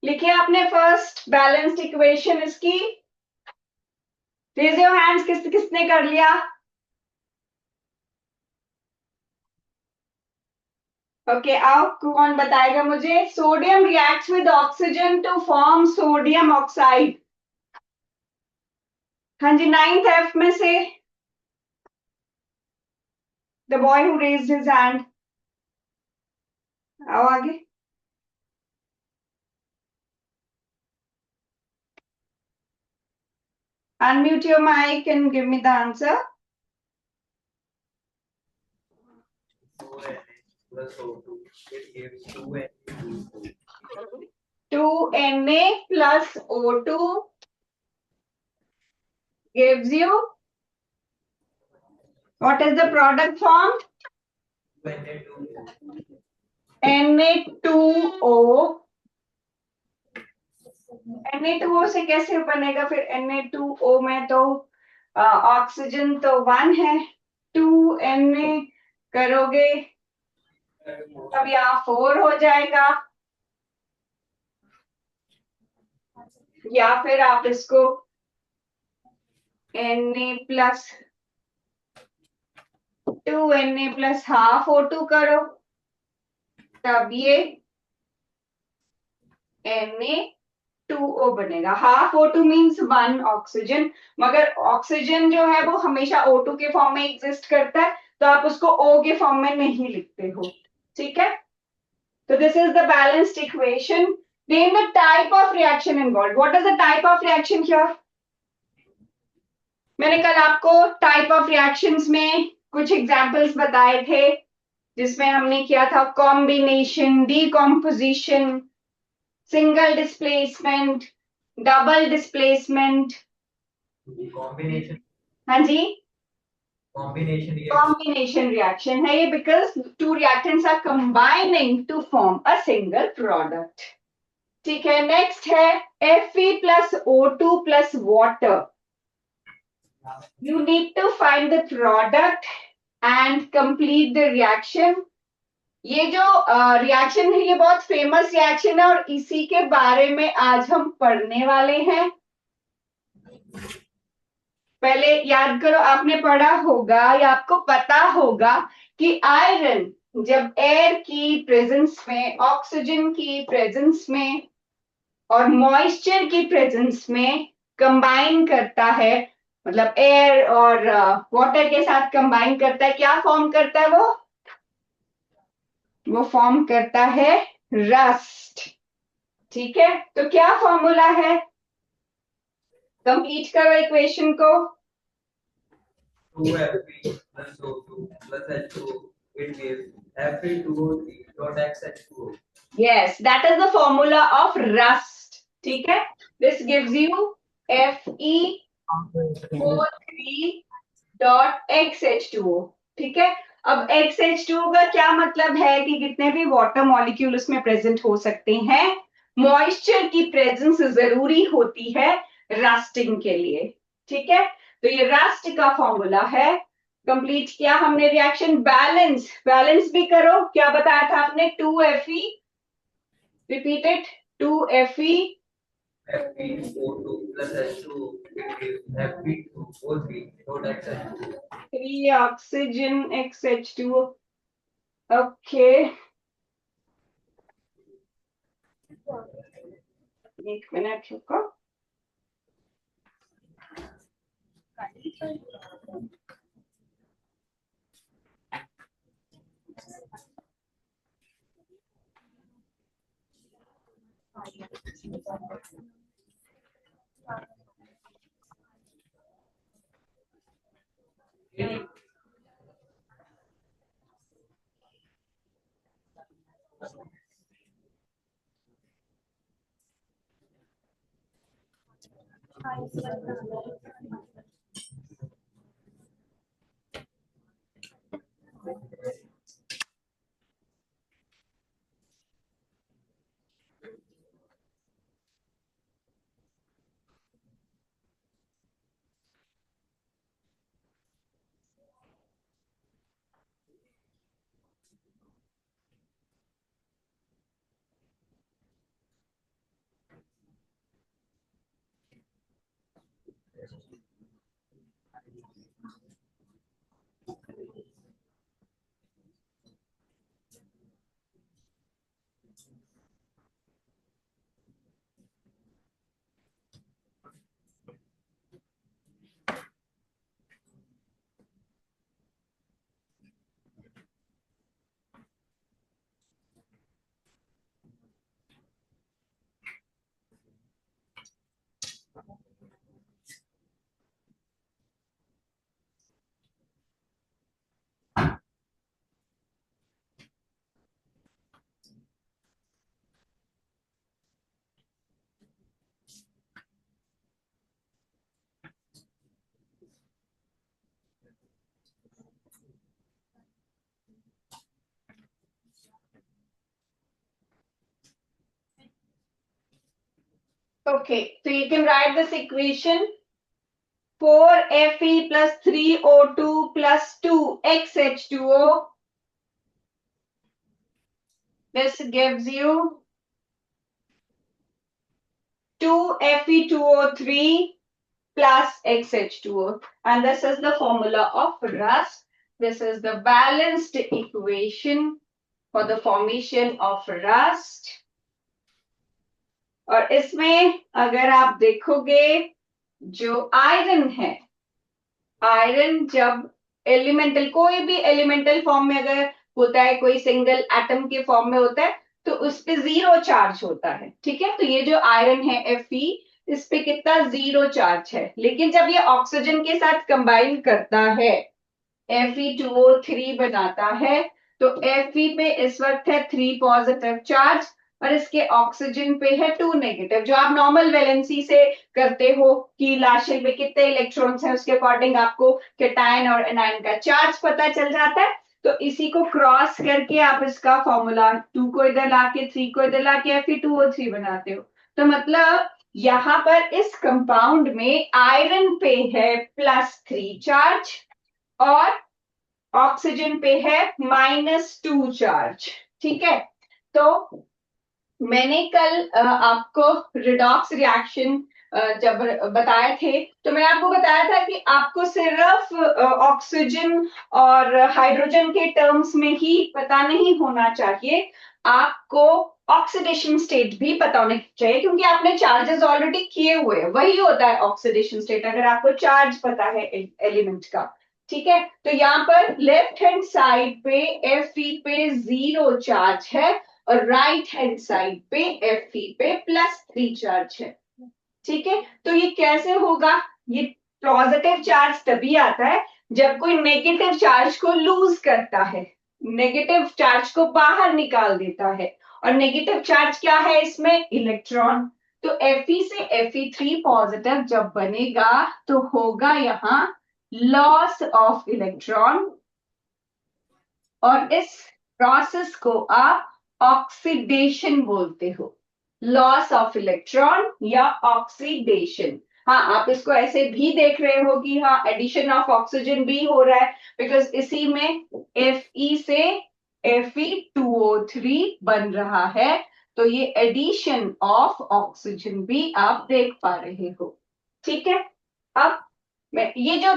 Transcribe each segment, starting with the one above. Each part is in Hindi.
लिखे आपने फर्स्ट बैलेंस्ड इक्वेशन इसकी? रेज योर हैंड्स, किसने कर लिया? ओके, आओ कौन बताएगा मुझे? Sodium reacts with oxygen to form sodium oxide. हाँ जी, 9th F में से the boy who raised his hand. आओ आगे। Unmute your mic and give me the answer. 2Na plus O2 gives you, what is the product formed? Na2O. Na2O से कैसे बनेगा फिर? Na2O में तो ऑक्सीजन तो 1 है, 2Na करोगे अब यहाँ 4 हो जाएगा, या फिर आप इसको Na plus 2Na plus half O2 करो, तब ये Na2O बनेगा। हाफ O2 मीन्स 1 ऑक्सीजन, मगर ऑक्सीजन जो है वो हमेशा O2 के फॉर्म में एग्जिस्ट करता है, तो आप उसको O के फॉर्म में नहीं लिखते हो, ठीक है? तो this is the balanced equation. Name the type of reaction involve. What is the type of reaction here? मैंने कल आपको टाइप ऑफ रिएक्शंस में कुछ एग्जांपल्स बताए थे, जिसमें हमने किया था combination, decomposition, single displacement, double displacement. Combination, हाँ जी, कॉम्बिनेशन रिएक्शन है ये, because two reactants are combining to form a single product. ठीक है, नेक्स्ट है Fe plus O2 plus water. You need to find the product and complete the reaction. ये जो रिएक्शन है ये बहुत फेमस रिएक्शन है और इसी के बारे में आज हम पढ़ने वाले हैं। पहले याद करो, आपने पढ़ा होगा या आपको पता होगा कि आयरन जब एयर की प्रेजेंस में, ऑक्सीजन की प्रेजेंस में और मॉइस्चर की प्रेजेंस में कंबाइन करता है, मतलब एयर और वाटर के साथ कंबाइन करता है, क्या फॉर्म करता है वो फॉर्म करता है रस्ट। ठीक है, तो क्या फॉर्मूला है? कंप्लीट करो इक्वेशन को। 2Fe plus O2 plus H2O, it gives Fe2O3 dot XH2O. Yes, that is the formula of rust. ठीक है, this gives you Fe4 dot XH2O. ठीक है, अब XH2O का क्या मतलब है कि कितने भी वाटर मॉलिक्यूल उसमें प्रेजेंट हो सकते हैं, मॉइस्चर की प्रेजेंस जरूरी होती है रस्टिंग के लिए। ठीक है, तो ये रस्ट का फॉर्मूला है। कंप्लीट किया हमने रिएक्शन। बैलेंस, बैलेंस भी करो। क्या बताया था आपने? 2Fe, repeat it, 2Fe Fe4 plus H2O, it gives Fe2O3 dot XH2O. 3 oxygen XH2O. Okay, एक मिनट रुको। Okay, so you can write this equation 4Fe plus 3O2 plus 2XH2O. This gives you 2Fe2O3 plus XH2O. And this is the formula of rust. This is the balanced equation for the formation of rust. और इसमें अगर आप देखोगे जो आयरन है, आयरन जब एलिमेंटल कोई भी एलिमेंटल फॉर्म में अगर होता है, कोई सिंगल एटम के फॉर्म में होता है, तो उस पे 0 चार्ज होता है. ठीक है, तो ये जो आयरन है Fe, इस पे कितना 0 चार्ज है. लेकिन जब ये ऑक्सीजन के साथ कंबाइन करता है, Fe2O3 बनाता है, तो Fe पे इस वक्त है 3 पॉजिटिव चार्ज और इसके ऑक्सीजन पे है 2 नेगेटिव. जो आप नॉर्मल वैलेंसी से करते हो कि लास्ट शेल में कितने इलेक्ट्रॉन्स हैं, उसके अकॉर्डिंग आपको कैटायन और एनायन का चार्ज पता चल जाता है. तो इसी को क्रॉस करके आप इसका फॉर्मूला 2 को इधर लाके 3 को इधर लाके Fe2O3 बनाते हो. तो मतलब यहां पर इस कंपाउंड में आयरन पे है +3 चार्ज और ऑक्सीजन पे है -2 चार्ज. ठीक है, तो मैंने कल आपको रिडॉक्स रिएक्शन जब बताए थे, तो मैंने आपको बताया था कि आपको सिर्फ ऑक्सीजन और हाइड्रोजन के टर्म्स में ही पता नहीं होना चाहिए, आपको ऑक्सीडेशन स्टेट भी पता होना चाहिए, क्योंकि आपने चार्जेस ऑलरेडी किए हुए हैं. वही होता है ऑक्सीडेशन स्टेट, अगर आपको चार्ज पता है एलिमेंट का. ठीक है, तो यहाँ पर लेफ्ट हैंड साइड पे Fe पे 0 चार्ज है और राइट हैंड साइड पे Fe पे +3 चार्ज है. ठीक है, तो ये कैसे होगा? ये पॉजिटिव चार्ज तभी आता है जब कोई नेगेटिव चार्ज को लूज करता है, नेगेटिव चार्ज को बाहर निकाल देता है. और नेगेटिव चार्ज क्या है इसमें? इलेक्ट्रॉन. तो Fe से Fe3 पॉजिटिव जब बनेगा तो होगा यहाँ लॉस ऑफ इलेक्ट्रॉन, और इस प्रोसेस को आप ऑक्सीडेशन बोलते हो. लॉस ऑफ इलेक्ट्रॉन या ऑक्सीडेशन. हाँ, आप इसको ऐसे भी देख रहे हो कि हाँ एडिशन ऑफ ऑक्सीजन भी हो रहा है, बिकॉज इसी में Fe से Fe2O3 बन रहा है, तो ये एडिशन ऑफ ऑक्सीजन भी आप देख पा रहे हो. ठीक है, अब ये जो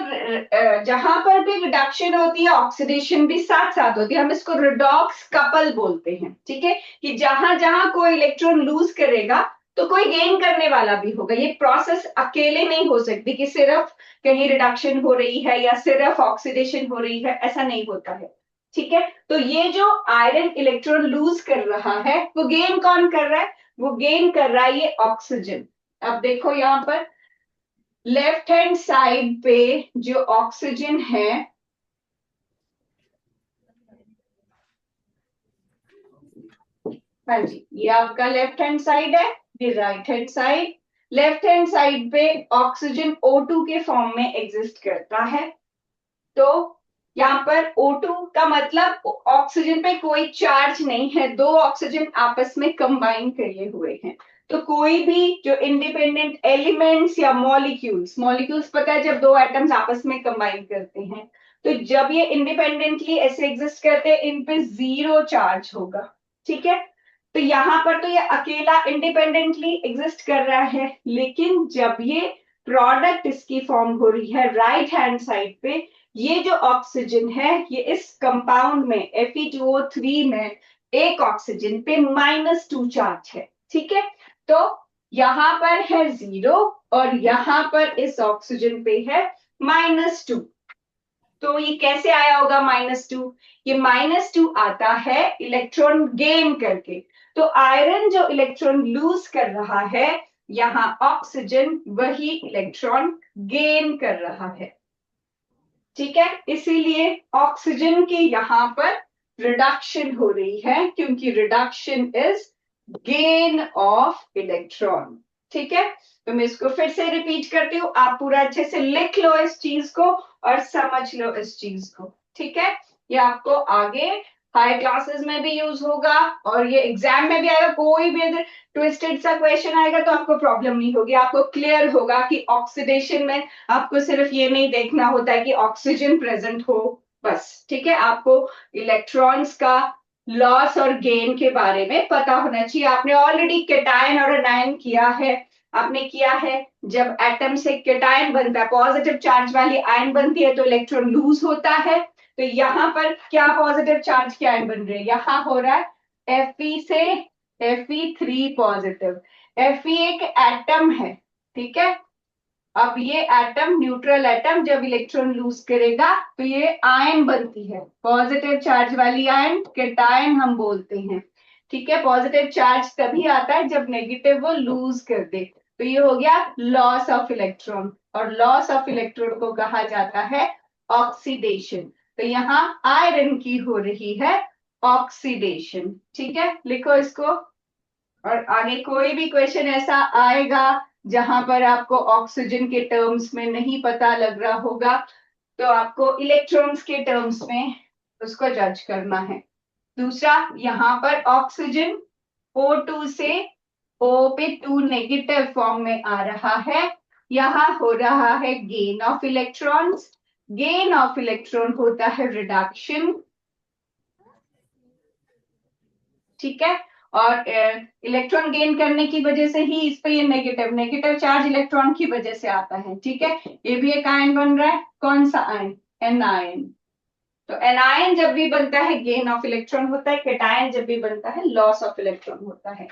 जहां पर भी रिडक्शन होती है, ऑक्सीडेशन भी साथ साथ होती है. हम इसको रिडॉक्स कपल बोलते हैं. ठीक है, कि जहां जहां कोई इलेक्ट्रॉन लूज करेगा तो कोई गेन करने वाला भी होगा. ये प्रोसेस अकेले नहीं हो सकती कि सिर्फ कहीं रिडक्शन हो रही है या सिर्फ ऑक्सीडेशन हो रही है, ऐसा नहीं होता है. ठीक है, तो ये जो आयरन इलेक्ट्रॉन लूज कर रहा है, वो गेन कौन कर रहा है? वो गेन कर रहा है ये ऑक्सीजन. अब देखो यहाँ पर लेफ्ट हैंड साइड पे जो ऑक्सीजन है, हाँ जी, ये आपका लेफ्ट हैंड साइड है, ये right hand side. Left hand side पे ऑक्सीजन O2 के फॉर्म में एग्जिस्ट करता है। तो यहाँ पर O2 का मतलब ऑक्सीजन पे कोई चार्ज नहीं है, दो ऑक्सीजन आपस में कंबाइन किए हुए हैं। तो कोई भी जो इंडिपेंडेंट एलिमेंट्स या मॉलिक्यूल्स, मॉलिक्यूल्स पता है जब दो एटम्स आपस में कंबाइन करते हैं, तो जब ये इंडिपेंडेंटली ऐसे एग्जिस्ट करते हैं इन पे जीरो चार्ज होगा। ठीक है, तो यहाँ पर तो ये अकेला इंडिपेंडेंटली एग्जिस्ट कर रहा है, लेकिन जब ये प्रोडक्ट इसकी फॉर्म हो रही है राइट हैंड साइड पे, ये जो ऑक्सीजन है ये इस कंपाउंड में Fe2O3 में एक ऑक्सीजन पे -2 चार्ज है। ठीक है, तो यहां पर है जीरो और यहां पर इस ऑक्सीजन पे है -2। तो ये कैसे आया होगा -2? ये -2 आता है इलेक्ट्रॉन गेन करके। तो आयरन जो इलेक्ट्रॉन लूज कर रहा है, यहाँ ऑक्सीजन वही इलेक्ट्रॉन गेन कर रहा है। ठीक है, इसीलिए ऑक्सीजन की यहां पर रिडक्शन हो रही है, क्योंकि reduction is gain of electron. ठीक है, तो मैं इसको फिर से रिपीट करती हूँ, आप पूरा अच्छे से लिख लो इस चीज को और समझ लो इस चीज को। ठीक है, ये आपको आगे हाई क्लासेस में भी यूज होगा और ये एग्जाम में भी आएगा। कोई भी अगर ट्विस्टेड सा क्वेश्चन आएगा तो आपको प्रॉब्लम नहीं होगी, आपको क्लियर होगा कि ऑक्सीडेशन में आपको सिर्फ ये नहीं देखना होता है कि ऑक्सीजन प्रेजेंट हो बस। ठीक है, आपको इलेक्ट्रॉन्स का लॉस और गेन के बारे में पता होना चाहिए। आपने ऑलरेडी केटायन और एनायन किया है, आपने किया है जब एटम से केटायन बनता है, पॉजिटिव चार्ज वाली आयन बनती है तो इलेक्ट्रॉन लूज होता है। तो यहाँ पर क्या पॉजिटिव चार्ज के आयन बन रहे हैं, यहाँ हो रहा है Fe से Fe3 पॉजिटिव। Fe एक एटम है। ठीक है, अब ये एटम न्यूट्रल एटम जब इलेक्ट्रॉन लूज करेगा तो ये आयन बनती है, पॉजिटिव चार्ज वाली आयन केटायन हम बोलते हैं। ठीक है, पॉजिटिव चार्ज तभी आता है जब नेगेटिव वो लूज कर दे। तो ये हो गया लॉस ऑफ इलेक्ट्रॉन, और लॉस ऑफ इलेक्ट्रॉन को कहा जाता है ऑक्सीडेशन। तो यहाँ आयरन की हो रही है ऑक्सीडेशन। ठीक है, लिखो इसको। और आगे कोई भी क्वेश्चन ऐसा आएगा जहां पर आपको ऑक्सीजन के टर्म्स में नहीं पता लग रहा होगा, तो आपको इलेक्ट्रॉन्स के टर्म्स में उसको जज करना है। दूसरा, यहाँ पर ऑक्सीजन O2 से O पे 2 नेगेटिव फॉर्म में आ रहा है, यहाँ हो रहा है gain of electrons. Gain of electron होता है रिडक्शन। ठीक है, और इलेक्ट्रॉन गेन करने की वजह से ही इस पे ये नेगेटिव नेगेटिव चार्ज इलेक्ट्रॉन की वजह से आता है। ठीक है, ये भी एक आयन बन रहा है, कौन सा आयन, एनायन। तो एनायन जब भी बनता है गेन ऑफ इलेक्ट्रॉन होता है, केटायन जब भी बनता है लॉस ऑफ इलेक्ट्रॉन होता है।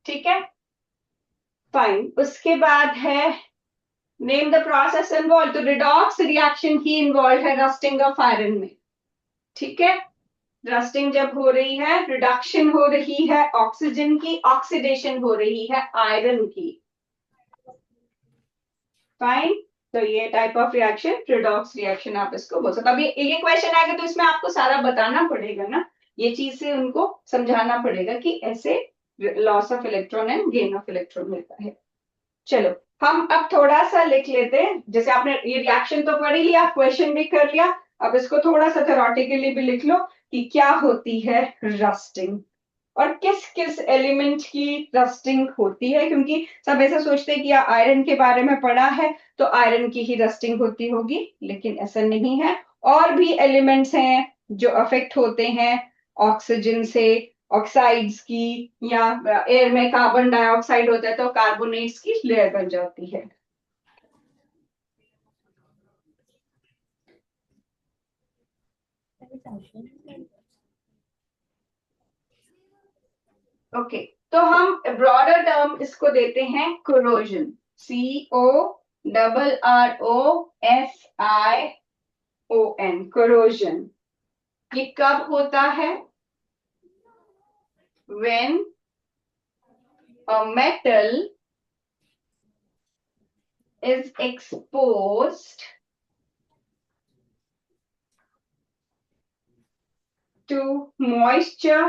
ठीक है, फाइन। उसके बाद है नेम द प्रोसेस इन्वॉल्व। तो रिडॉक्स रिएक्शन ही इन्वॉल्व है रस्टिंग ऑफ आयरन में। ठीक है, रस्टिंग जब हो रही है, रिडक्शन हो रही है ऑक्सीजन की, ऑक्सीडेशन हो रही है आयरन की। फाइन, तो ये type of reaction redox reaction आप इसको बोल सकते। अभी ये क्वेश्चन आएगा तो इसमें आपको सारा बताना पड़ेगा ना, ये चीज से उनको समझाना पड़ेगा कि ऐसे loss of electron and gain of electron होता है। चलो, हम अब थोड़ा सा लिख लेते हैं। जैसे आपने ये रिएक्शन तो पढ़ ही लिया, क्वेश्चन भी कर लिया, अब इसको थोड़ा सा थ्योरेटिकली भी लिख लो कि क्या होती है रस्टिंग और किस किस एलिमेंट की रस्टिंग होती है। क्योंकि सब ऐसा सोचते हैं कि आयरन के बारे में पढ़ा है तो आयरन की ही रस्टिंग होती होगी, लेकिन ऐसा नहीं है। और भी एलिमेंट्स हैं जो अफेक्ट होते हैं ऑक्सीजन से, ऑक्साइड्स की, या एयर में कार्बन डाइऑक्साइड होता है तो कार्बोनेट्स की लेयर बन जाती है। ओके, तो हम ब्रॉडर टर्म इसको देते हैं कोरोजन। CORROSION, corrosion. ये कब होता है, when a metal is exposed to moisture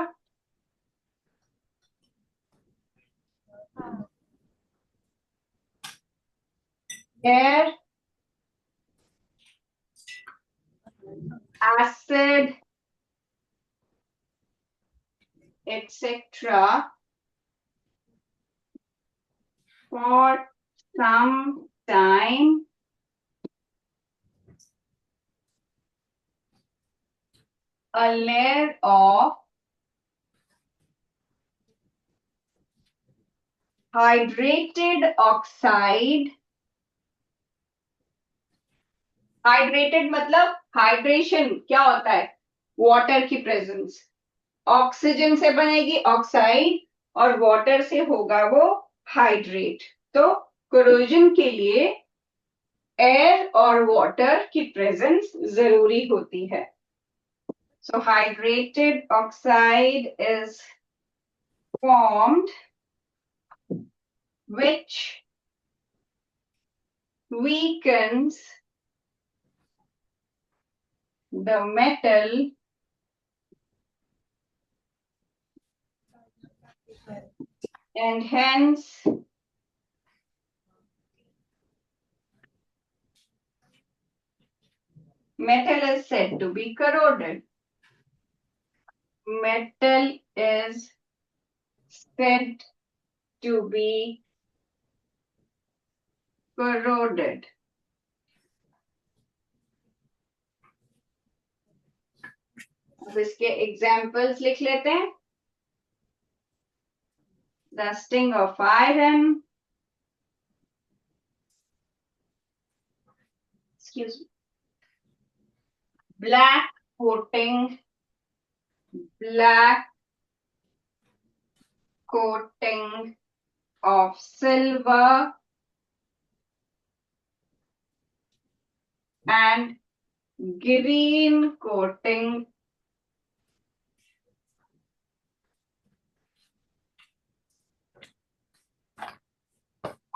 air, acid, etc. for some time a layer of hydrated oxide. Hydrated मतलब हाइड्रेशन क्या होता है, वाटर की प्रेजेंस, ऑक्सीजन से बनेगी ऑक्साइड और वाटर से होगा वो हाइड्रेट। तो कोरोजन के लिए एयर और वाटर की प्रेजेंस जरूरी होती है। So hydrated oxide is formed which weakens the metal and hence metal is said to be corroded. Metal is said to be corroded. अब इसके एग्जाम्पल्स लिख लेते हैं। Rusting of iron, excuse me, black coating of silver and green coating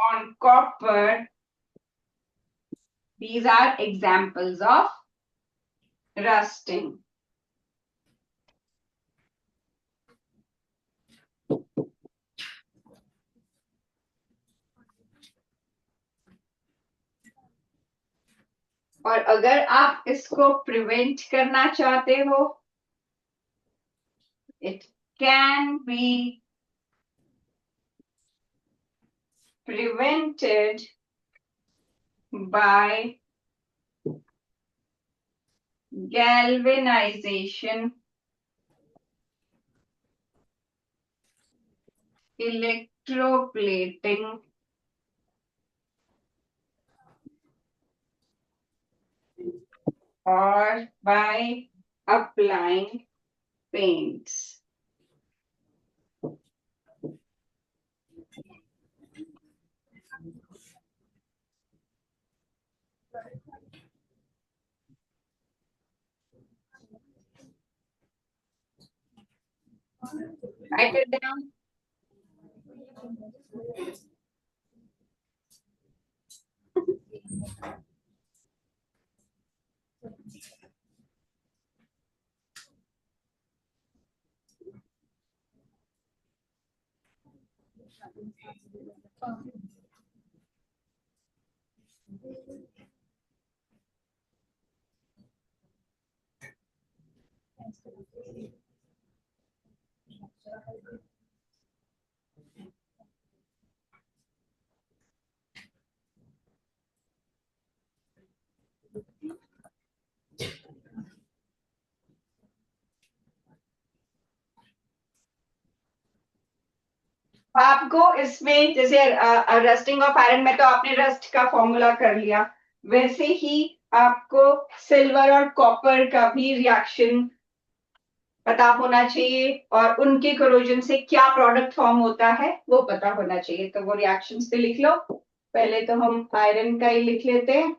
on copper. These are examples of rusting. और अगर आप इसको प्रिवेंट करना चाहते हो, it can be prevented by galvanization, electroplating, or by applying paints. Write it down. आपको इसमें जैसे रस्टिंग ऑफ आयरन में तो आपने रस्ट का फॉर्मूला कर लिया, वैसे ही आपको सिल्वर और कॉपर का भी रिएक्शन पता होना चाहिए और उनके कोरोजन से क्या प्रोडक्ट फॉर्म होता है वो पता होना चाहिए। तो वो रिएक्शंस पे लिख लो। पहले तो हम आयरन का ही लिख लेते हैं।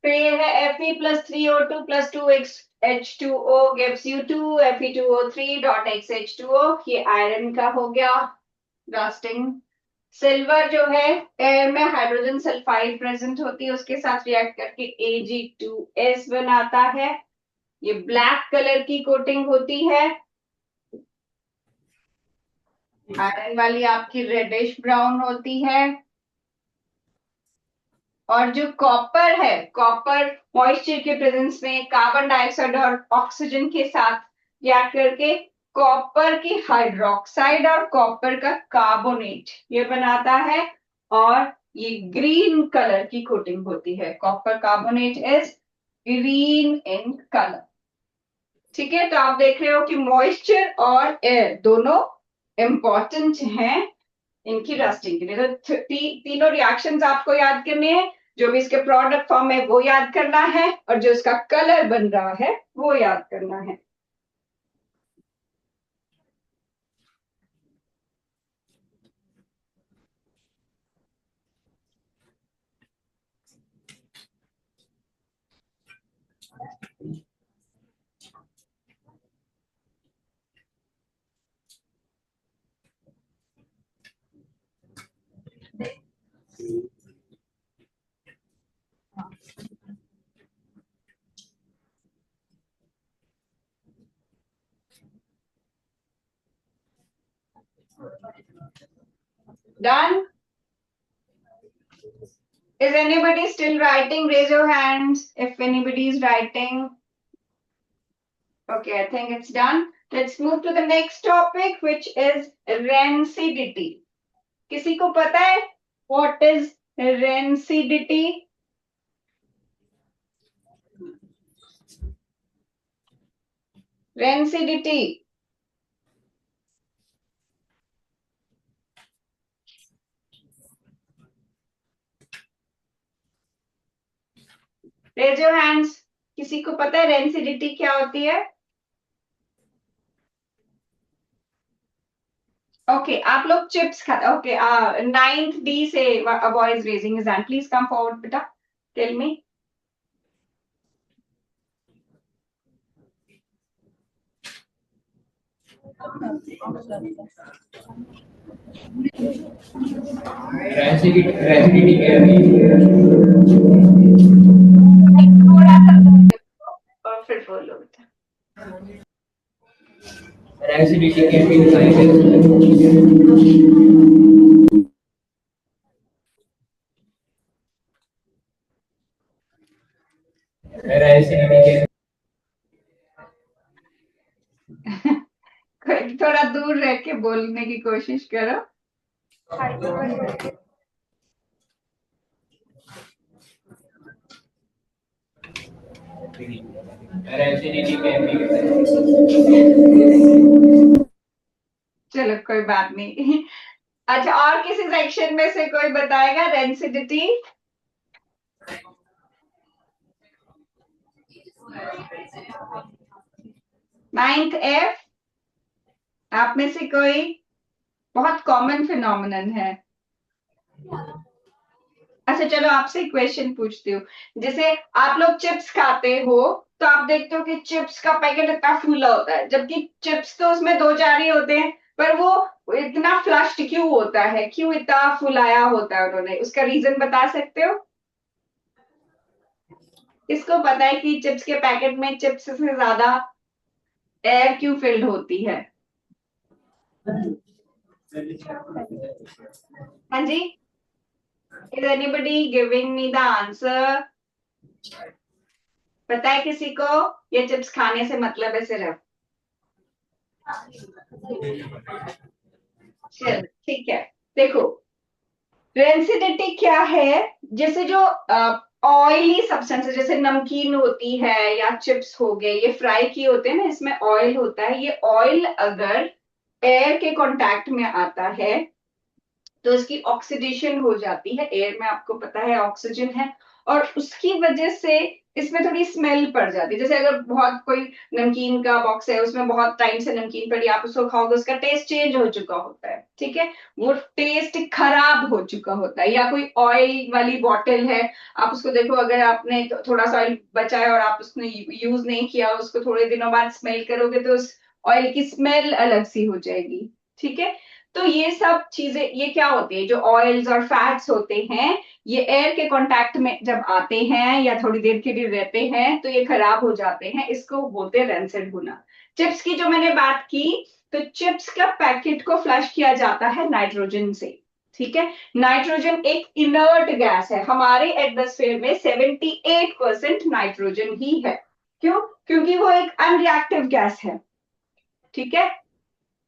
फिर ये है Fe+3O2 + 2H2O gives you 2 Fe2O3.XH2O। ये आयरन का हो गया रस्टिंग। सिल्वर जो है एयर में हाइड्रोजन सल्फाइड प्रेजेंट होती है, उसके साथ रिएक्ट करके Ag2S बनाता है। ये ब्लैक कलर की कोटिंग होती है। आयरन वाली आपकी रेडिश ब्राउन होती है। और जो कॉपर है, कॉपर मॉइस्चर के प्रेजेंस में कार्बन डाइऑक्साइड और ऑक्सीजन के साथ रिएक्ट करके कॉपर की हाइड्रोक्साइड और कॉपर का कार्बोनेट ये बनाता है, और ये ग्रीन कलर की कोटिंग होती है। Copper carbonate is green in colour. ठीक है, तो आप देख रहे हो कि मॉइस्चर और एयर दोनों इंपॉर्टेंट हैं इनकी रस्टिंग के लिए। तो तीनों रिएक्शंस आपको याद करने हैं। जो भी इसके प्रोडक्ट फॉर्म है वो याद करना है, और जो इसका कलर बन रहा है वो याद करना है। Done? Is anybody still writing? Raise your hands if anybody is writing. Okay, I think it's done. Let's move to the next topic, which is rancidity. किसी को पता है what is rancidity? Rancidity. Raise your hands. किसी को पता है rancidity क्या होती है? ओके, आप लोग चिप्स खाते। ओके, 9th D से a boy is raising his hand. Please come forward, बेटा. Tell me. Rancidity क्या है? थोड़ा सा और फिर बोलो बेटा। Rancidity can be defined as rancidity can थोड़ा दूर रह के बोलने की कोशिश करो। rancidity can be चलो कोई बात नहीं। अच्छा, और किसी सेक्शन में से कोई बताएगा रेंसिडिटी? 9th F, आप में से कोई? बहुत कॉमन फिनोमिनन है। अच्छा चलो आपसे क्वेश्चन पूछती हूँ। जैसे आप लोग चिप्स खाते हो तो आप देखते हो कि चिप्स का पैकेट इतना फूला होता है, जबकि चिप्स तो उसमें दो चार ही होते हैं, पर वो इतना फ्लश्ड क्यों होता है, क्यों इतना फुलाया होता है उन्होंने, उसका रीजन बता सकते हो? किसको पता है कि चिप्स के पैकेट में चिप्स से ज्यादा एयर क्यों फिल्ड होती है? हाँ जी, is anybody giving me the answer? पता है किसी को? ये चिप्स खाने से मतलब है सिर्फ। चलो ठीक है। देखो, रेंसिडिटी क्या है? जैसे जो ऑयली सब्सटेंस जैसे नमकीन होती है या चिप्स हो गए, ये फ्राई किए होते हैं ना, इसमें ऑयल होता है। ये ऑयल अगर एयर के कांटेक्ट में आता है तो इसकी ऑक्सीडेशन हो जाती है। एयर में आपको पता है ऑक्सीजन है, और उसकी वजह से इसमें थोड़ी स्मेल पड़ जाती है। जैसे अगर बहुत कोई नमकीन का बॉक्स है, उसमें बहुत टाइम से नमकीन पड़ी, आप उसको खाओगे, उसका टेस्ट चेंज हो चुका होता है, ठीक है, वो टेस्ट खराब हो चुका होता है। या कोई ऑयल वाली बॉटल है, आप उसको देखो, अगर आपने थोड़ा सा ऑयल बचा है और आप उसने यूज नहीं किया, उसको थोड़े दिनों बाद स्मेल करोगे तो उस ऑयल की स्मेल अलग सी हो जाएगी, ठीक है। तो ये सब चीजें, ये क्या होती है, जो ऑयल्स और फैट्स होते हैं, ये एयर के कांटेक्ट में जब आते हैं या थोड़ी देर के लिए रहते हैं तो ये खराब हो जाते हैं, इसको बोलते हैं रेंसिड होना। चिप्स की जो मैंने बात की, तो चिप्स का पैकेट को फ्लश किया जाता है नाइट्रोजन से, ठीक है। नाइट्रोजन एक इनर्ट गैस है, हमारे एटमॉस्फेयर में 78% नाइट्रोजन ही है। क्यों? क्योंकि वो एक अनरिएक्टिव गैस है, ठीक है।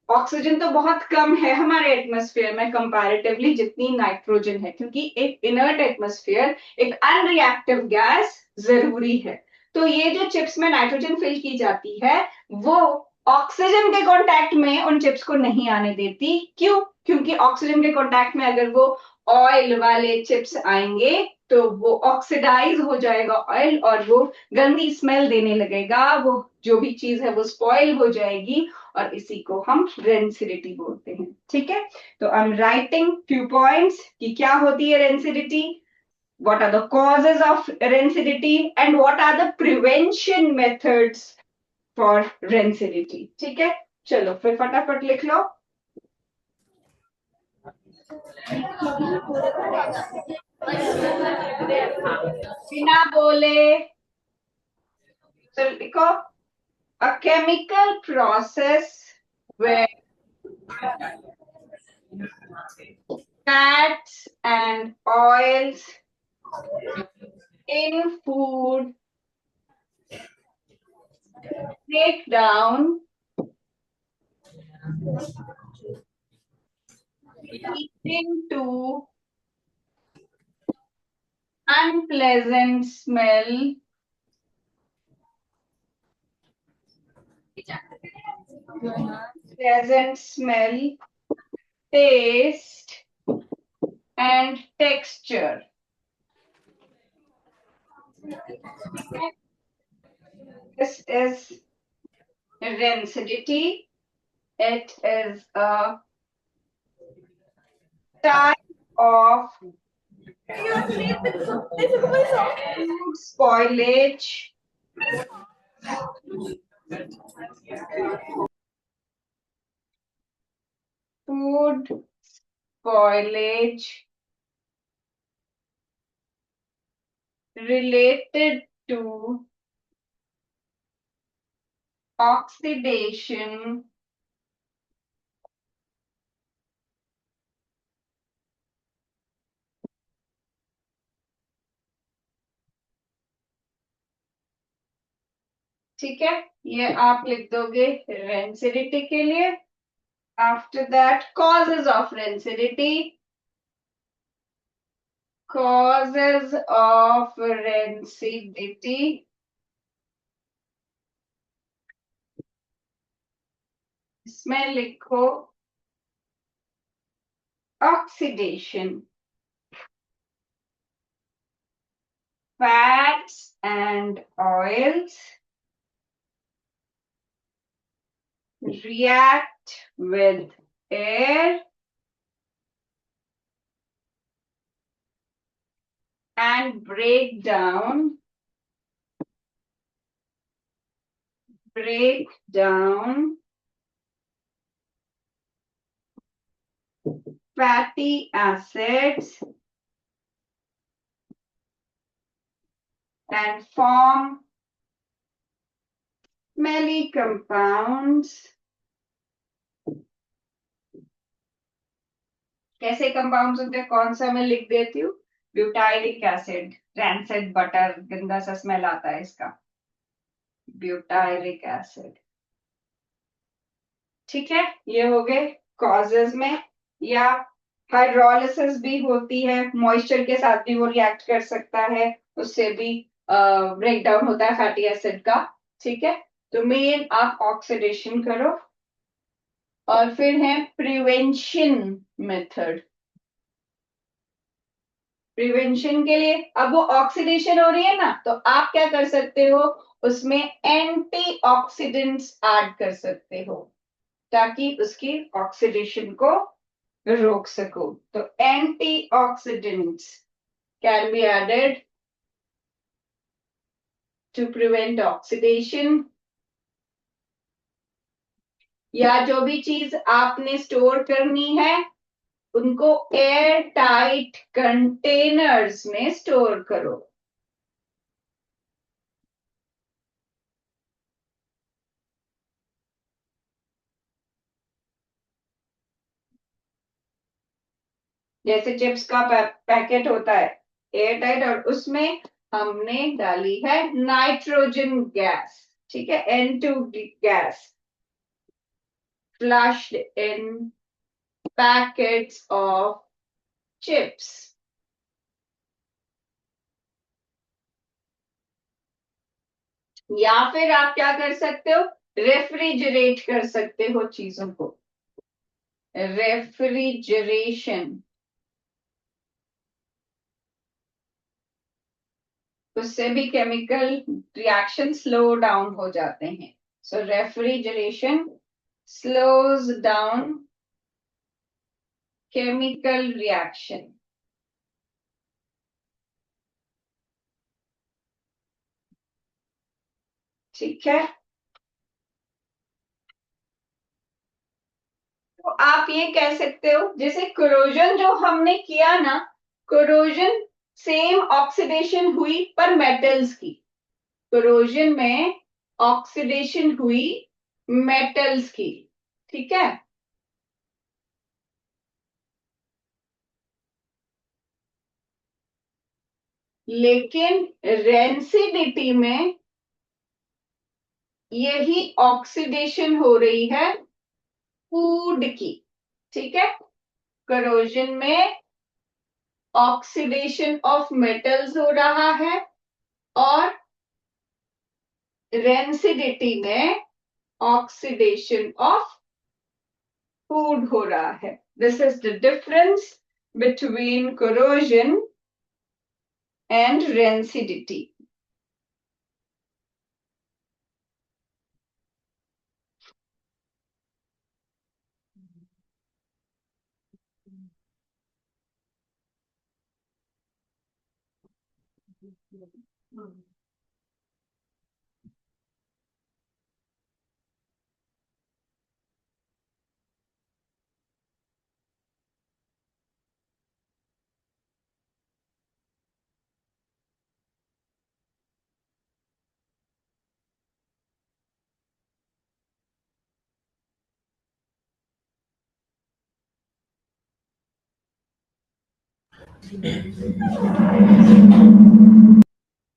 ऑक्सीजन तो बहुत कम है हमारे एटमॉस्फेयर में कंपैरेटिवली जितनी नाइट्रोजन है, क्योंकि एक इनर्ट एटमॉस्फेयर, एक अनरिएक्टिव गैस जरूरी है। तो ये जो चिप्स में नाइट्रोजन फिल की जाती है, वो ऑक्सीजन के कांटेक्ट में उन चिप्स को नहीं आने देती। क्यों? क्योंकि ऑक्सीजन के कांटेक्ट में अगर वो ऑयल वाले चिप्स आएंगे तो वो ऑक्सीडाइज हो जाएगा ऑयल, और वो गंदी स्मेल देने लगेगा, वो जो भी चीज है वो स्पॉइल हो जाएगी, और इसी को हम रेंसिडिटी बोलते हैं, ठीक है। तो I am writing few points कि क्या होती है rancidity, what are the causes of rancidity and what are the prevention methods for rancidity, ठीक है। चलो फिर फटाफट लिख लो। बिना बोले चलो लिखो। A chemical process where fats and oils in food break down into unpleasant smell, pleasant smell, taste, and texture. This is rancidity. It is a type of food spoilage, food spoilage related to oxidation ठीक है। ये आप लिख दोगे रेंसिडिटी के लिए। After that causes of rancidity, causes of rancidity, इसमें लिखो oxidation, fats and oils react with air and break down fatty acids and form smelly compounds. कैसे कंपाउंड्स होते हैं, कौन सा मैं लिख देती हूँ, ब्यूटाइलिक एसिड, रैंसिड बटर, गंदा सा स्मेल आता है इसका, ब्यूटाइलिक एसिड। ठीक है, ये हो गए कॉजेज में। या हाइड्रोलिसिस भी होती है, मॉइस्चर के साथ भी वो रिएक्ट कर सकता है, उससे भी ब्रेक डाउन होता है फैटी एसिड का। ठीक है, तो मेन आप ऑक्सीडेशन करो। और फिर है प्रिवेंशन मेथड। प्रिवेंशन के लिए, अब वो ऑक्सीडेशन हो रही है ना, तो आप क्या कर सकते हो, उसमें एंटीऑक्सीडेंट्स ऐड कर सकते हो ताकि उसकी ऑक्सीडेशन को रोक सको। तो antioxidants can be added to prevent oxidation. या जो भी चीज आपने स्टोर करनी है उनको एयर टाइट कंटेनर्स में स्टोर करो। जैसे चिप्स का पैकेट होता है एयर टाइट, और उसमें हमने डाली है नाइट्रोजन गैस। ठीक है, N2 gas flushed in packets of chips. या फिर आप क्या कर सकते हो, रेफ्रिजरेट कर सकते हो चीजों को, रेफ्रिजरेशन। उससे भी केमिकल रिएक्शन स्लो डाउन हो जाते हैं। So refrigeration slows down chemical reaction. ठीक है, तो आप ये कह सकते हो जैसे कोरोजन जो हमने किया ना, कोरोजन सेम ऑक्सीडेशन हुई पर मेटल्स की, कोरोजन में ऑक्सीडेशन हुई मेटल्स की। ठीक है, लेकिन रेंसिडिटी में यही ऑक्सीडेशन हो रही है फूड की। ठीक है, करोजन में ऑक्सीडेशन ऑफ मेटल्स हो रहा है और रेंसिडिटी में ऑक्सीडेशन ऑफ फूड हो रहा है। This is the difference between corrosion and rancidity.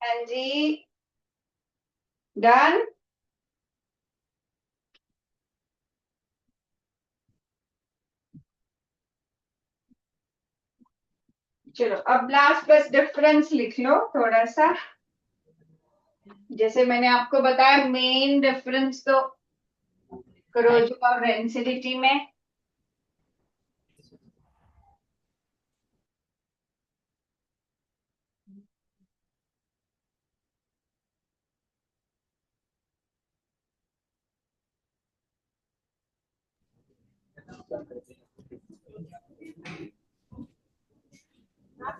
हाँ जी, डन। चलो अब लास्ट बस डिफरेंस लिख लो थोड़ा सा। जैसे मैंने आपको बताया मेन डिफरेंस तो corrosion और रेंसिडिटी में।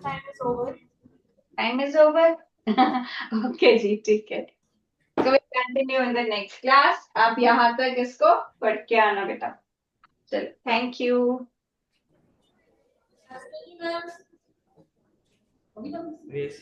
Time is over. Time is over. Okay जी, ठीक है. So we'll continue in the next class. आप यहाँ तक इसको पढ़ के आना बेटा. चलो, थैंक यू. Grace.